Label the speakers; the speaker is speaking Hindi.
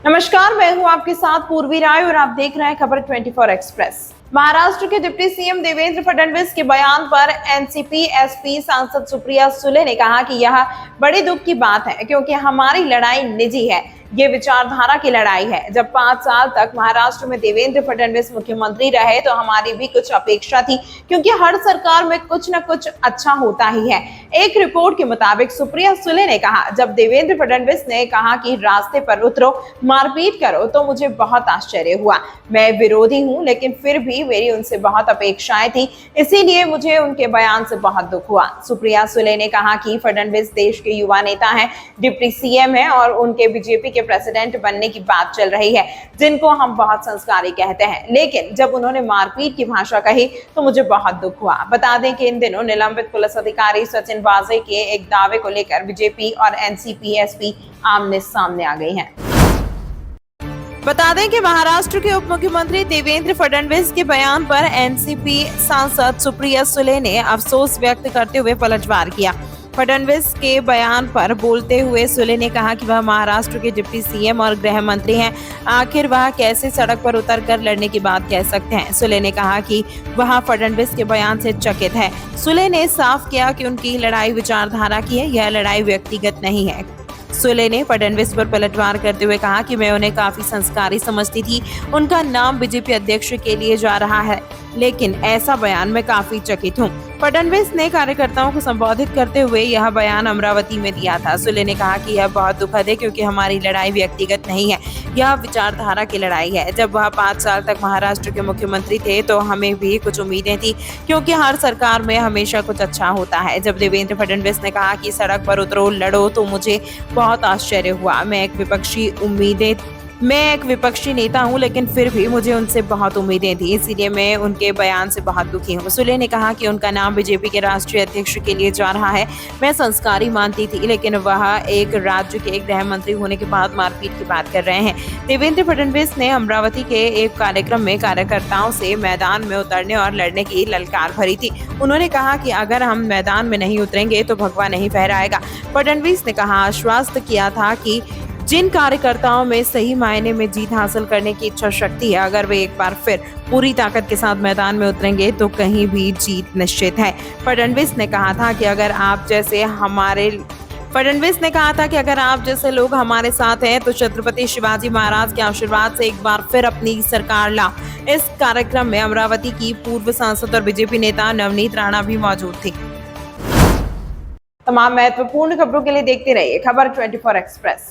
Speaker 1: नमस्कार, मैं हूं आपके साथ पूर्वी राय और आप देख रहे हैं खबर 24 एक्सप्रेस। महाराष्ट्र के डिप्टी सीएम देवेंद्र फडणवीस के बयान पर एनसीपी एसपी सांसद सुप्रिया सुले ने कहा कि यह बड़े दुख की बात है क्योंकि हमारी लड़ाई निजी है, ये विचारधारा की लड़ाई है। जब 5 साल तक महाराष्ट्र में देवेंद्र फडणवीस मुख्यमंत्री रहे तो हमारी भी कुछ अपेक्षा थी क्योंकि हर सरकार में कुछ न कुछ अच्छा होता ही है। एक रिपोर्ट के मुताबिक सुप्रिया सुले ने कहा, जब देवेंद्र फडणवीस ने कहा कि रास्ते पर उतरो, मारपीट करो, तो मुझे बहुत आश्चर्य हुआ। मैं विरोधी हूं लेकिन फिर भी मेरी उनसे बहुत अपेक्षाएं थी, इसीलिए मुझे उनके बयान से बहुत दुख हुआ। सुप्रिया सुले ने कहा कि फडणवीस देश के युवा नेता हैं, डिप्टी सीएम हैं और उनके बीजेपी के प्रेसिडेंट बनने की बात चल रही है, जिनको हम बहुत संस्कारी कहते हैं। लेकिन जब उन्होंने मारपीट की भाषा कही तो मुझे बहुत दुख हुआ। बता दें कि इन दिनों निलंबित पुलिस अधिकारी सचिन वाजे के एक दावे को लेकर बीजेपी और एनसीपी एसपी आमने सामने आ गई हैं। बता दें कि महाराष्ट्र के उप मुख्यमंत्री देवेंद्र फडणवीस के बयान पर एनसीपी सांसद सुप्रिया सुले ने अफसोस व्यक्त करते हुए पलटवार किया। फडणवीस के बयान पर बोलते हुए सुले ने कहा कि वह महाराष्ट्र के डिप्टी सीएम और गृह मंत्री हैं, आखिर वह कैसे सड़क पर उतरकर लड़ने की बात कह सकते हैं। सुले ने कहा कि वह फडणवीस के बयान से चकित है। सुले ने साफ किया कि उनकी लड़ाई विचारधारा की है, यह लड़ाई व्यक्तिगत नहीं है। सुले ने फडणवीस पर पलटवार करते हुए कहा कि मैं उन्हें काफी संस्कारी समझती थी, उनका नाम बीजेपी अध्यक्ष के लिए जा रहा है, लेकिन ऐसा बयान मैं काफी चकित हूँ। फडणवीस ने कार्यकर्ताओं को संबोधित करते हुए यह बयान अमरावती में दिया था। सुले ने कहा कि यह बहुत दुखद है क्योंकि हमारी लड़ाई व्यक्तिगत नहीं है, यह विचारधारा की लड़ाई है। जब वह 5 साल तक महाराष्ट्र के मुख्यमंत्री थे तो हमें भी कुछ उम्मीदें थी क्योंकि हर सरकार में हमेशा कुछ अच्छा होता है। जब देवेंद्र फडणवीस ने कहा कि सड़क पर उतरो, लड़ो, तो मुझे बहुत आश्चर्य हुआ। मैं एक विपक्षी नेता हूं लेकिन फिर भी मुझे उनसे बहुत उम्मीदें थी, इसीलिए मैं उनके बयान से बहुत दुखी हूं। सुले ने कहा कि उनका नाम बीजेपी के राष्ट्रीय अध्यक्ष के लिए जा रहा है। मैं संस्कारी मानती थी लेकिन वह एक राज्य के गृह मंत्री होने के बाद मारपीट की बात कर रहे हैं। देवेंद्र फडणवीस ने अमरावती के एक कार्यक्रम में कार्यकर्ताओं से मैदान में उतरने और लड़ने की ललकार भरी थी। उन्होंने कहा कि अगर हम मैदान में नहीं उतरेंगे तो भगवा नहीं फहराएगा। फडणवीस ने कहा, आश्वस्त किया था कि जिन कार्यकर्ताओं में सही मायने में जीत हासिल करने की इच्छा शक्ति है, अगर वे एक बार फिर पूरी ताकत के साथ मैदान में उतरेंगे तो कहीं भी जीत निश्चित है। फडणवीस ने कहा था कि अगर आप जैसे लोग हमारे साथ हैं तो छत्रपति शिवाजी महाराज के आशीर्वाद से एक बार फिर अपनी सरकार ला। इस कार्यक्रम में अमरावती की पूर्व सांसद और बीजेपी नेता नवनीत राणा भी मौजूद थी। तमाम महत्वपूर्ण खबरों के लिए देखते रहिए खबर 24 एक्सप्रेस।